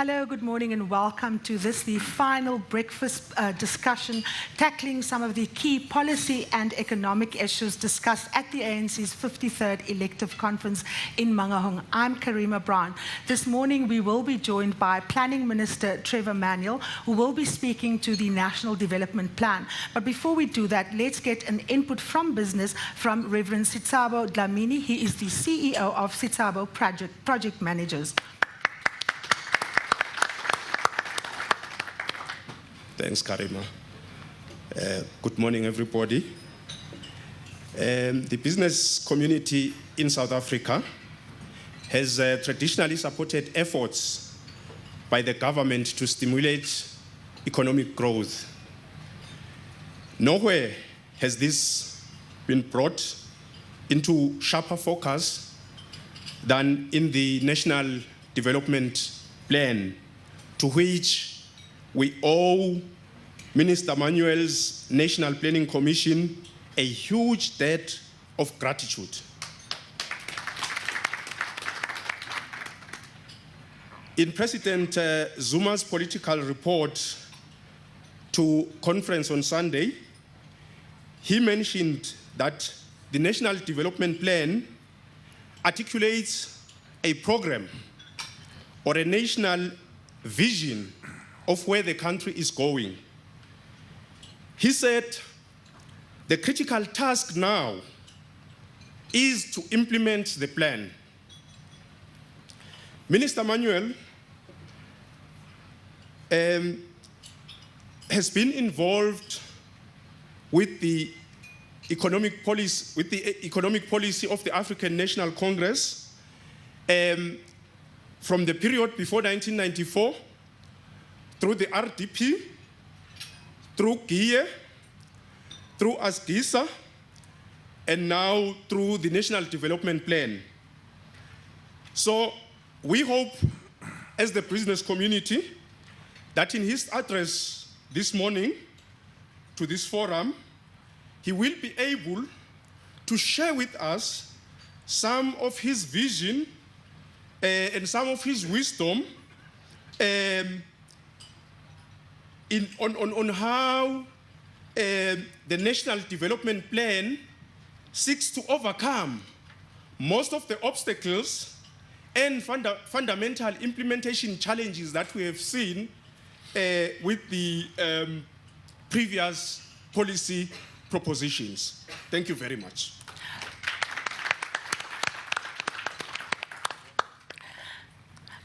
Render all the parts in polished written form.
Hello, good morning, and welcome to this, the final breakfast discussion tackling some of the key policy and economic issues discussed at the ANC's 53rd elective conference in Mangaung. I'm Karima Brown. This morning we will be joined by Planning Minister Trevor Manuel, who will be speaking to the National Development Plan. But before we do that, let's get an input from business from Reverend Sitsabo Dlamini. He is the CEO of Sitsabo Project Managers. Thanks, Karima. Good morning, everybody. The business community in South Africa has traditionally supported efforts by the government to stimulate economic growth. Nowhere has this been brought into sharper focus than in the National Development Plan, to which we owe Minister Manuel's National Planning Commission a huge debt of gratitude. In President Zuma's political report to conference on Sunday, he mentioned that the National Development Plan articulates a program or a national vision of where the country is going. He said, the critical task now is to implement the plan. Minister Manuel has been involved with the economic policy of the African National Congress from the period before 1994, through the RDP, through GIE, through ASGISA, and now through the National Development Plan. So we hope, as the business community, that in his address this morning to this forum, he will be able to share with us some of his vision and some of his wisdom on how the National Development Plan seeks to overcome most of the obstacles and fundamental implementation challenges that we have seen with the previous policy propositions. Thank you very much.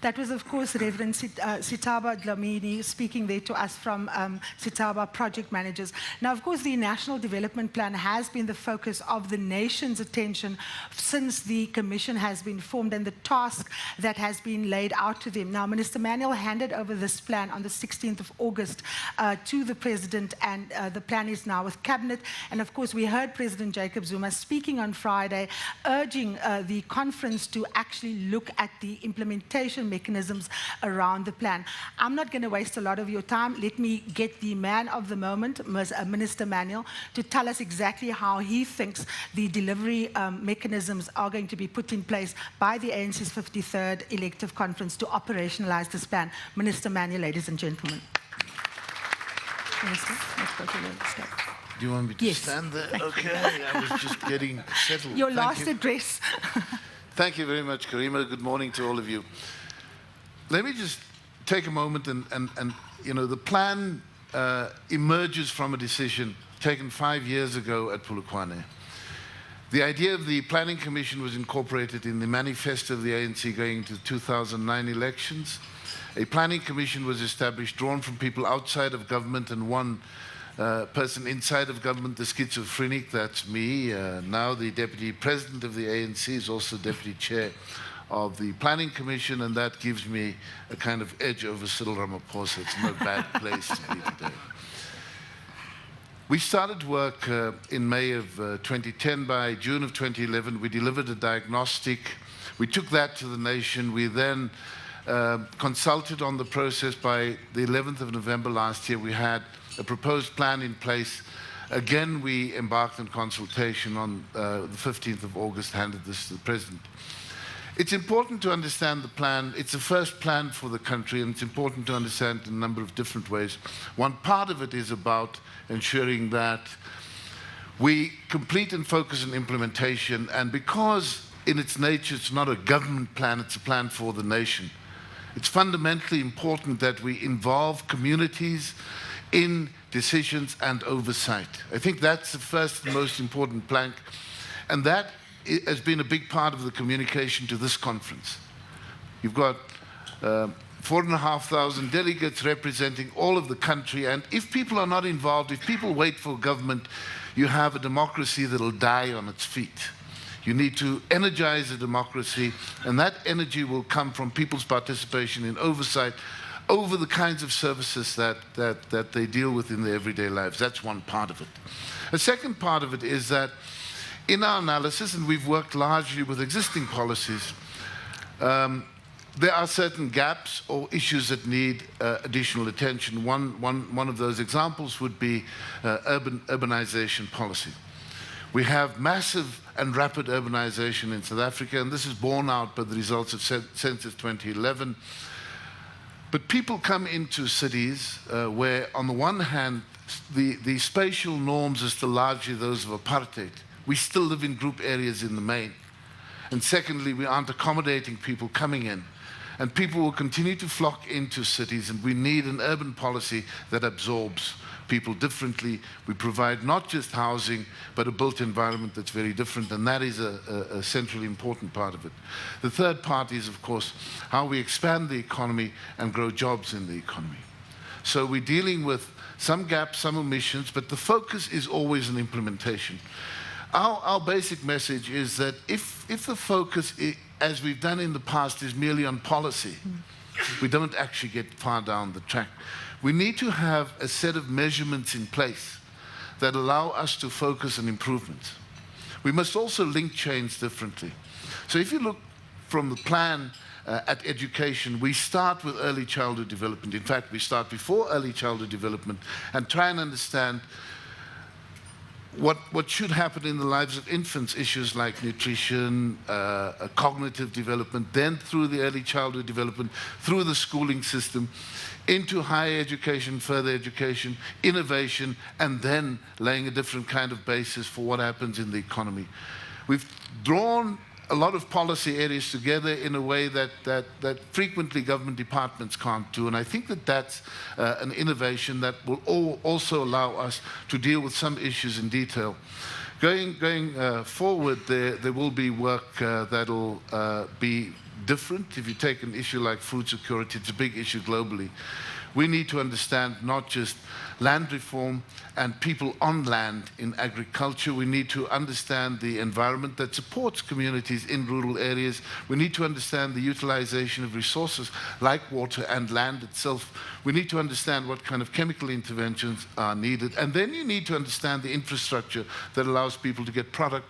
That was, of course, Reverend Sitsabo Dlamini speaking there to us from Sitsabo Project Managers. Now, of course, the National Development Plan has been the focus of the nation's attention since the Commission has been formed and the task that has been laid out to them. Now, Minister Manuel handed over this plan on the 16th of August to the President, and the plan is now with Cabinet. And, of course, we heard President Jacob Zuma speaking on Friday, urging the conference to actually look at the implementation mechanisms around the plan. I'm not going to waste a lot of your time. Let me get the man of the moment, Minister Manuel, to tell us exactly how he thinks the delivery mechanisms are going to be put in place by the ANC's 53rd elective conference to operationalize this plan. Minister Manuel, ladies and gentlemen. Minister, let's go to the step. Do you want me to stand there? Okay, I was just getting settled. Your last address. Thank you very much, Karima. Good morning to all of you. Let me just take a moment and you know, the plan emerges from a decision taken 5 years ago at Polokwane. The idea of the Planning Commission was incorporated in the manifesto of the ANC going to the 2009 elections. A Planning Commission was established, drawn from people outside of government and one person inside of government, the schizophrenic, that's me. Now the Deputy President of the ANC is also Deputy Chair of the Planning Commission, and that gives me a kind of edge over Cyril Ramaphosa. It's no bad place to be today. We started work in May of 2010. By June of 2011, we delivered a diagnostic. We took that to the nation. We then consulted on the process. By the 11th of November last year, we had a proposed plan in place. Again, we embarked on consultation on the 15th of August, handed this to the President. It's important to understand the plan. It's the first plan for the country, and it's important to understand in a number of different ways. One part of it is about ensuring that we complete and focus on implementation, and because in its nature it's not a government plan, it's a plan for the nation. It's fundamentally important that we involve communities in decisions and oversight. I think that's the first and most important plank, and that has been a big part of the communication to this conference. You've got 4,500 delegates representing all of the country, and if people are not involved, if people wait for government, you have a democracy that'll die on its feet. You need to energize the democracy, and that energy will come from people's participation in oversight over the kinds of services that they deal with in their everyday lives. That's one part of it. A second part of it is that in our analysis, and we've worked largely with existing policies, there are certain gaps or issues that need additional attention. One of those examples would be urbanization policy. We have massive and rapid urbanization in South Africa, and this is borne out by the results of Census 2011. But people come into cities where, on the one hand, the spatial norms are still largely those of apartheid. We still live in group areas in the main. And secondly, we aren't accommodating people coming in. And people will continue to flock into cities, and we need an urban policy that absorbs people differently. We provide not just housing, but a built environment that's very different, and that is a centrally important part of it. The third part is, of course, how we expand the economy and grow jobs in the economy. So we're dealing with some gaps, some omissions, but the focus is always on implementation. Our basic message is that if the focus, as we've done in the past, is merely on policy, we don't actually get far down the track. We need to have a set of measurements in place that allow us to focus on improvements. We must also link chains differently. So if you look from the plan at education, we start with early childhood development. In fact, we start before early childhood development and try and understand what should happen in the lives of infants, issues like nutrition, cognitive development, then through the early childhood development, through the schooling system, into higher education, further education, innovation, and then laying a different kind of basis for what happens in the economy. We've drawn a lot of policy areas together in a way that frequently government departments can't do, and I think that that's an innovation that will also allow us to deal with some issues in detail. Going forward, there will be work that'll be different. If you take an issue like food security, it's a big issue globally. We need to understand not just land reform and people on land in agriculture. We need to understand the environment that supports communities in rural areas. We need to understand the utilization of resources like water and land itself. We need to understand what kind of chemical interventions are needed. And then you need to understand the infrastructure that allows people to get product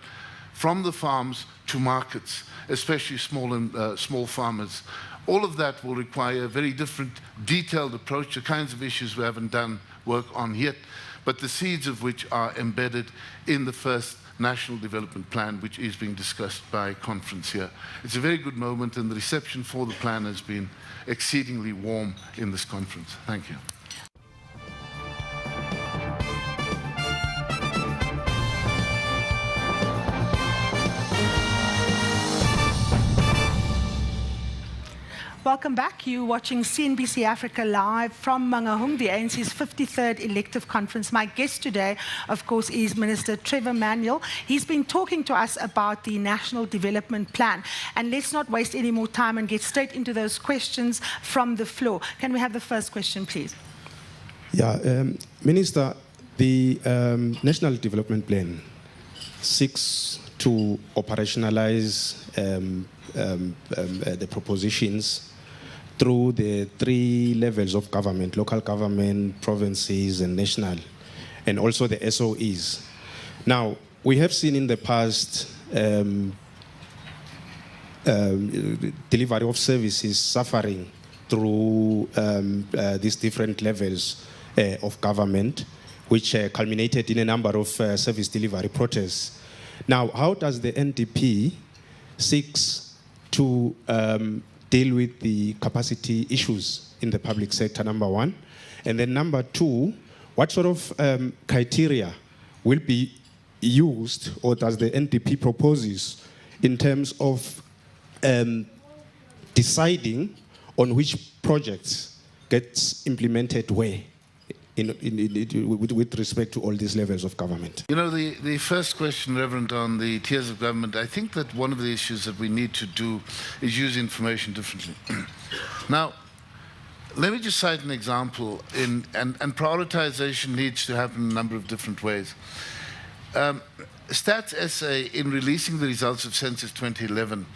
from the farms to markets, especially small farmers. All of that will require a very different, detailed approach, the kinds of issues we haven't done work on yet, but the seeds of which are embedded in the first National Development Plan, which is being discussed by conference here. It's a very good moment, and the reception for the plan has been exceedingly warm in this conference. Thank you. Welcome back. You're watching CNBC Africa live from Mangaung, the ANC's 53rd elective conference. My guest today, of course, is Minister Trevor Manuel. He's been talking to us about the National Development Plan. And let's not waste any more time and get straight into those questions from the floor. Can we have the first question, please? Yeah, Minister, the National Development Plan seeks to operationalize the propositions through the 3 levels of government: local government, provinces, and national, and also the SOEs. Now, we have seen in the past delivery of services suffering through these different levels of government, which culminated in a number of service delivery protests. Now, how does the NDP seeks to deal with the capacity issues in the public sector, number one? And then number two, what sort of criteria will be used, or does the NDP proposes, in terms of deciding on which projects gets implemented where with respect to all these levels of government? You know, the first question, Reverend, on the tiers of government, I think that one of the issues that we need to do is use information differently. Now, let me just cite an example, and prioritization needs to happen in a number of different ways. Stats SA, in releasing the results of Census 2011,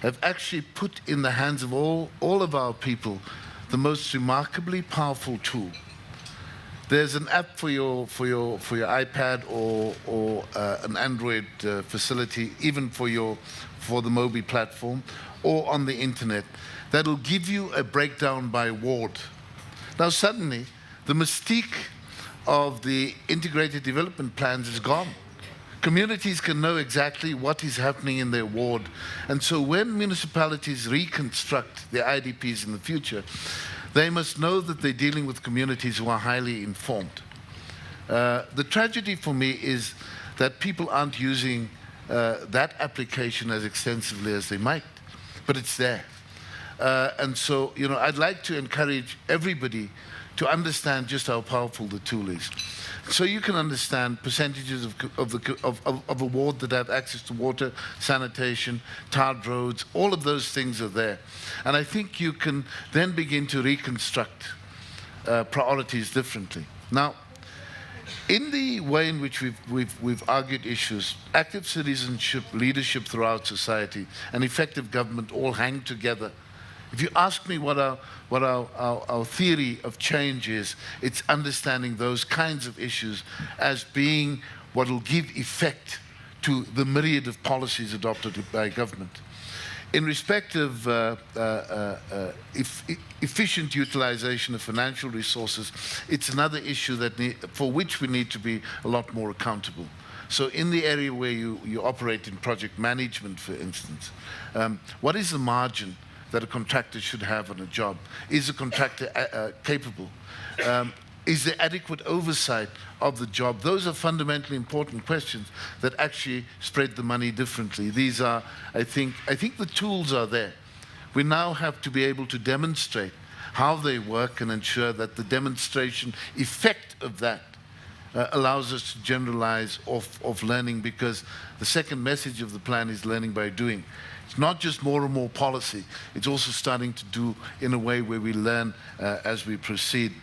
have actually put in the hands of all of our people the most remarkably powerful tool. There's an app for your iPad or an Android facility, even for the Mobi platform, or on the internet, that'll give you a breakdown by ward. Now suddenly, the mystique of the integrated development plans is gone. Communities can know exactly what is happening in their ward. And so when municipalities reconstruct their IDPs in the future, they must know that they're dealing with communities who are highly informed. The tragedy for me is that people aren't using that application as extensively as they might, but it's there. And so, you know, I'd like to encourage everybody to understand just how powerful the tool is. So you can understand percentages of a ward that have access to water, sanitation, tarred roads, all of those things are there. And I think you can then begin to reconstruct priorities differently. Now, in the way in which we've argued issues, active citizenship, leadership throughout society, and effective government all hang together. If you ask me what our theory of change is, it's understanding those kinds of issues as being what will give effect to the myriad of policies adopted by government. In respect of efficient utilization of financial resources, it's another issue for which we need to be a lot more accountable. So in the area where you operate in project management, for instance, what is the margin that a contractor should have on a job? Is a contractor capable? Is there adequate oversight of the job? Those are fundamentally important questions that actually spread the money differently. These are, I think the tools are there. We now have to be able to demonstrate how they work and ensure that the demonstration effect of that allows us to generalize of learning, because the second message of the plan is learning by doing. It's not just more and more policy, it's also starting to do in a way where we learn as we proceed.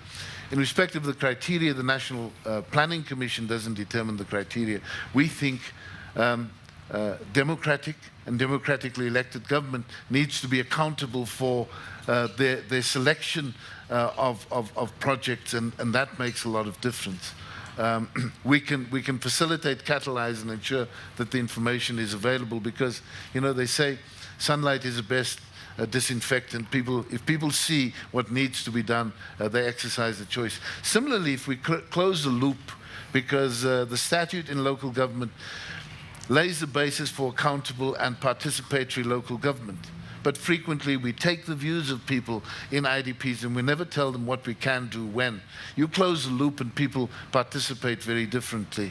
In respect of the criteria, the National Planning Commission doesn't determine the criteria. We think democratic and democratically elected government needs to be accountable for their selection of projects, and that makes a lot of difference. We can facilitate, catalyze, and ensure that the information is available, because, you know, they say sunlight is the best disinfectant. If people see what needs to be done, they exercise the choice. Similarly, if we close the loop, because the statute in local government lays the basis for accountable and participatory local government. But frequently we take the views of people in IDPs and we never tell them what we can do when. You close the loop and people participate very differently.